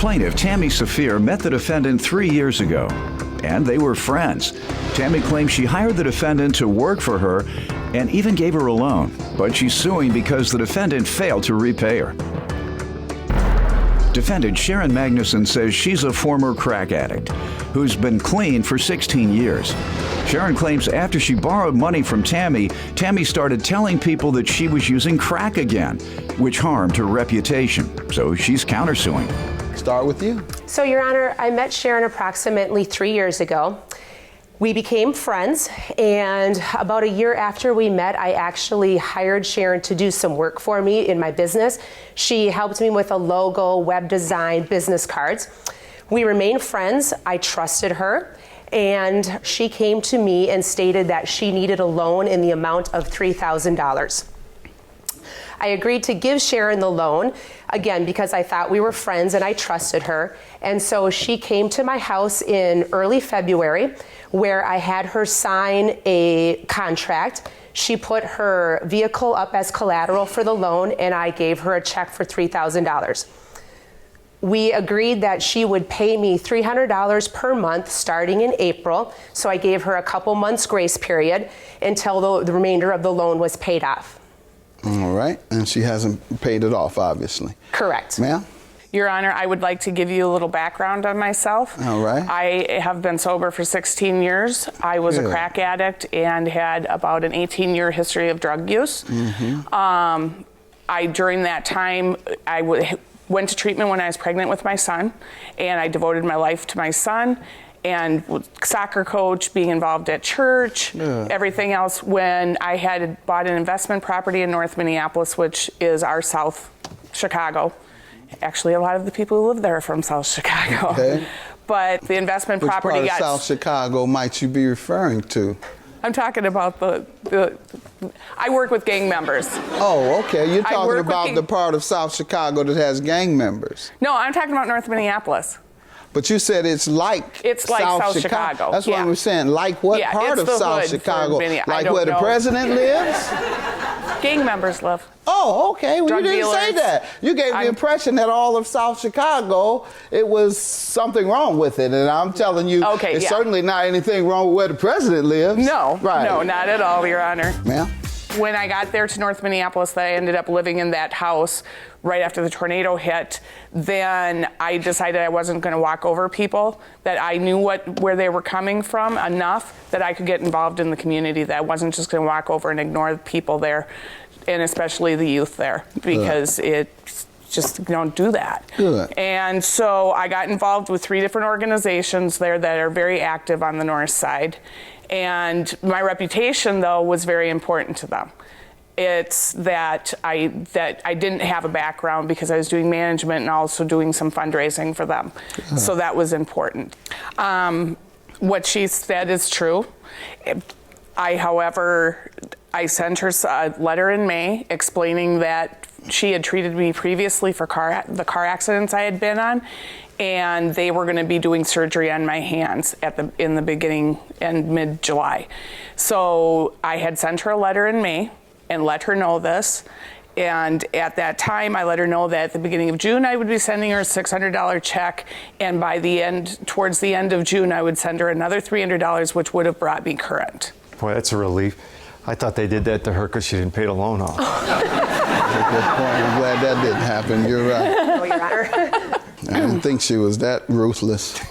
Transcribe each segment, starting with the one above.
Plaintiff Tammy Saphir met the defendant 3 years ago, and they were friends. Tammy claims she hired the defendant to work for her and even gave her a loan, but she's suing because the defendant failed to repay her. Defendant Sharon Magnuson says she's a former crack addict who's been clean for 16 years. Sharon claims after she borrowed money from Tammy, Tammy started telling people that she was using crack again, which harmed her reputation. So she's countersuing. Start with you. So, Your Honor, I met Sharon approximately 3 years ago. We became friends, and about a year after we met, I actually hired Sharon to do some work for me in my business. She helped me with a logo, web design, business cards. We remained friends. I trusted her, and she came to me and stated that she needed a loan in the amount of $3,000. I agreed to give Sharon the loan, again, because I thought we were friends and I trusted her. And so she came to my house in early February, where I had her sign a contract. She put her vehicle up as collateral for the loan, and I gave her a check for $3,000. We agreed that she would pay me $300 per month starting in April, so I gave her a couple months grace period until the remainder of the loan was paid off. All right, and she hasn't paid it off, obviously. Correct. Ma'am? Your Honor, I would like to give you a little background on myself. All right. I have been sober for 16 years. I was a crack addict and had about an 18-year history of drug use. During that time, I went to treatment when I was pregnant with my son, and I devoted my life to my son, and soccer coach, being involved at church, everything else. When I had bought an investment property in North Minneapolis, which is our South Chicago. Actually, a lot of the people who live there are from South Chicago. Okay. But the investment property got... Which part of South Chicago might you be referring to? I'm talking about I work with gang members. Oh, okay. You're talking about the part of South Chicago that has gang members. No, I'm talking about North Minneapolis. But you said it's like South Chicago. That's what we're saying. Like what part of South Chicago? Like where the president lives? Gang members live. Oh, okay. Well, Drug you didn't dealers. say that. You gave the impression that all of South Chicago, it was something wrong with it. And I'm telling you, it's certainly not anything wrong with where the president lives. No, right. No, not at all, Your Honor. Ma'am? When I got there to North Minneapolis, I ended up living in that house right after the tornado hit. Then I decided I wasn't going to walk over people, that I knew where they were coming from enough that I could get involved in the community, that I wasn't just going to walk over and ignore the people there, and especially the youth there, because it's just don't do that. Good. And so I got involved with 3 different organizations there that are very active on the north side. And my reputation, though, was very important to them. It's that I didn't have a background because I was doing management and also doing some fundraising for them. So that was important. What she said is true. However, I sent her a letter in May explaining that she had treated me previously for the car accidents I had been on, and they were going to be doing surgery on my hands in the beginning and mid-July. So I had sent her a letter in May and let her know this. And at that time, I let her know that at the beginning of June, I would be sending her a $600 check. And towards the end of June, I would send her another $300, which would have brought me current. Boy, that's a relief. I thought they did that to her because she didn't pay the loan off. That's a good point. I'm glad that didn't happen. You're right. Oh, Your Honor. I didn't think she was that ruthless.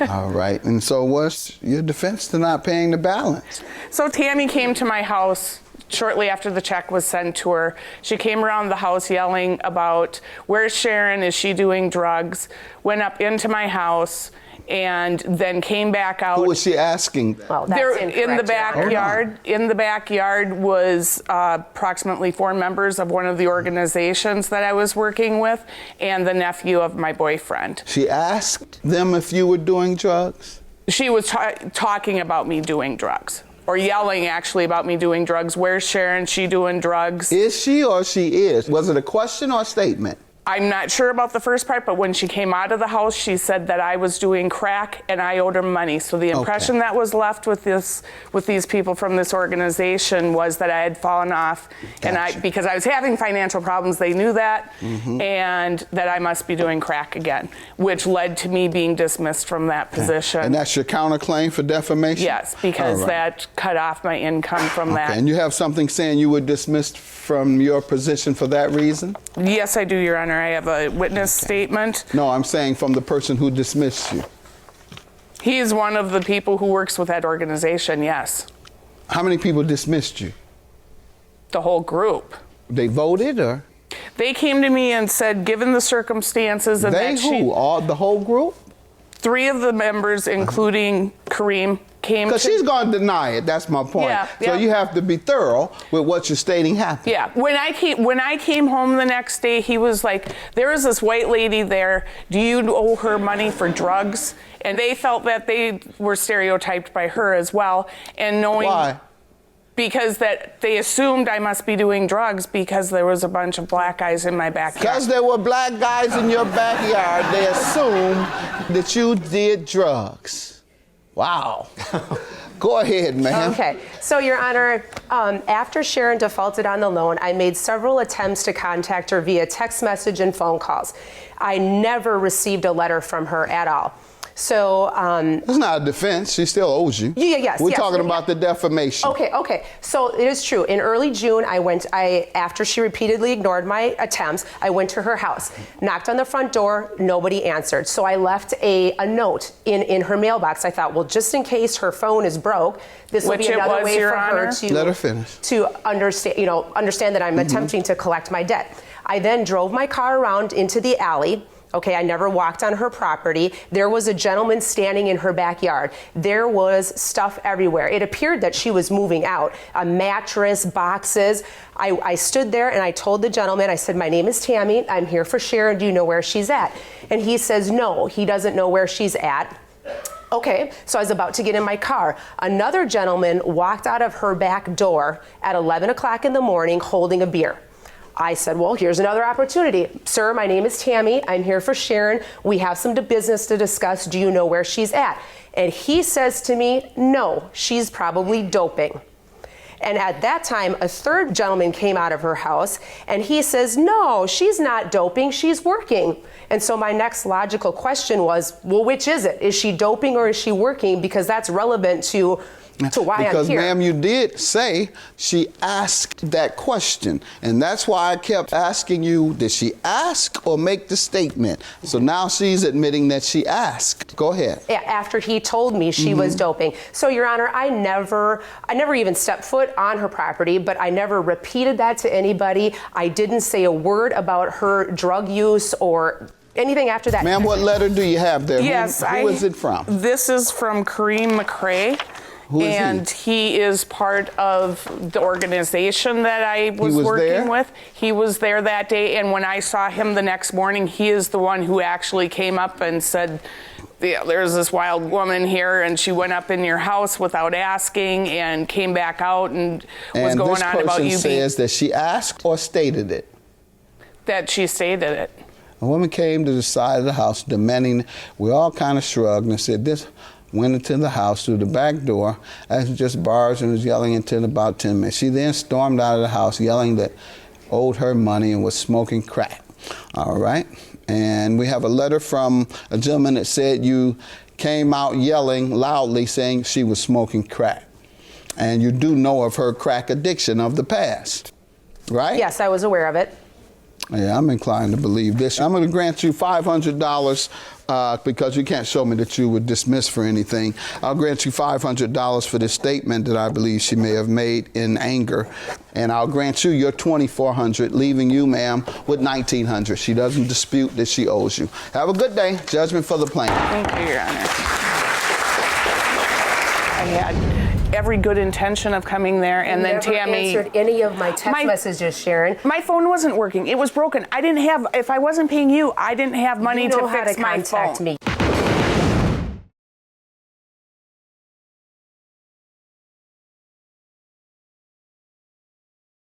All right. And so what's your defense to not paying the balance? So Tammy came to my house shortly after the check was sent to her. She came around the house yelling about, "Where's Sharon? Is she doing drugs?" Went up into my house and then came back out. Who was she asking? Well, that's in the backyard. In the backyard was approximately 4 members of one of the organizations that I was working with, and the nephew of my boyfriend. She asked them if you were doing drugs? She was talking about me doing drugs, or yelling actually about me doing drugs. "Where's Sharon? She doing drugs?" Is she or she is? Was it a question or a statement? I'm not sure about the first part, but when she came out of the house, she said that I was doing crack and I owed her money. So the impression that was left with these people from this organization was that I had fallen off, and because I was having financial problems, they knew that, and that I must be doing crack again, which led to me being dismissed from that position. And that's your counterclaim for defamation? Yes, because that cut off my income from that. And you have something saying you were dismissed from your position for that reason? Yes, I do, Your Honor. I have a witness statement. No, I'm saying from the person who dismissed you. He is one of the people who works with that organization, yes. How many people dismissed you? The whole group. They voted, or? They came to me and said, given the circumstances and they that who? All the whole group? 3 of the members, including Kareem, came because she's going to deny it. That's my point. Yeah, so you have to be thorough with what you're stating happened. Yeah. When I came home the next day, he was like, there is this white lady there. Do you owe her money for drugs? And they felt that they were stereotyped by her as well. And knowing why? Because that they assumed I must be doing drugs because there was a bunch of black guys in my backyard. Because there were black guys in your backyard, they assumed that you did drugs. Wow. Go ahead, ma'am. Okay. So, Your Honor, after Sharon defaulted on the loan, I made several attempts to contact her via text message and phone calls. I never received a letter from her at all. So it's not a defense. She still owes you. Yes. We're talking about the defamation. Okay. So it is true. In early June, after she repeatedly ignored my attempts, I went to her house, knocked on the front door, nobody answered. So I left a note in her mailbox. I thought, well, just in case her phone is broke, this will be another way for her to let her finish. To understand that I'm attempting to collect my debt. I then drove my car around into the alley. Okay, I never walked on her property. There was a gentleman standing in her backyard. There was stuff everywhere. It appeared that she was moving out. A mattress, boxes. I stood there and I told the gentleman, I said, my name is Tammy. I'm here for Sharon. Do you know where she's at? And he says, no, he doesn't know where she's at. Okay, so I was about to get in my car. Another gentleman walked out of her back door at 11 o'clock in the morning holding a beer. I said, well, here's another opportunity. Sir, my name is Tammy. I'm here for Sharon. We have some business to discuss. Do you know where she's at? And he says to me, no, she's probably doping. And at that time, a third gentleman came out of her house and he says, no, she's not doping, she's working. And so my next logical question was, well, which is it? Is she doping or is she working? Because that's relevant to why I'm here. Because, ma'am, you did say she asked that question. And that's why I kept asking you, did she ask or make the statement? So now she's admitting that she asked. Go ahead. After he told me she was doping. So, Your Honor, I never even stepped foot on her property, but I never repeated that to anybody. I didn't say a word about her drug use or anything after that. Ma'am, what letter do you have there? Yes, who is it from? This is from Kareem McCrae. Who is and he is part of the organization that I was working with. He was there that day, and when I saw him the next morning, he is the one who actually came up and said, yeah, there's this wild woman here, and she went up in your house without asking and came back out and was going on about you being... And this person says that she asked or stated it? That she stated it. A woman came to the side of the house demanding, we all kind of shrugged and said, this went into the house through the back door, as just bars, and was yelling until about 10 minutes. She then stormed out of the house yelling that owed her money and was smoking crack. All right. And we have a letter from a gentleman that said you came out yelling loudly saying she was smoking crack. And you do know of her crack addiction of the past, right? Yes, I was aware of it. Yeah, I'm inclined to believe this. I'm going to grant you $500 because you can't show me that you were dismissed for anything. I'll grant you $500 for this statement that I believe she may have made in anger. And I'll grant you your $2,400, leaving you, ma'am, with $1,900. She doesn't dispute that she owes you. Have a good day. Judgment for the plaintiff. Thank you, Your Honor. I had every good intention of coming there, and then Tammy answered any of my text messages, Sharon. My phone wasn't working. It was broken. I didn't have, if I wasn't paying you, I didn't have money to fix my phone. Me.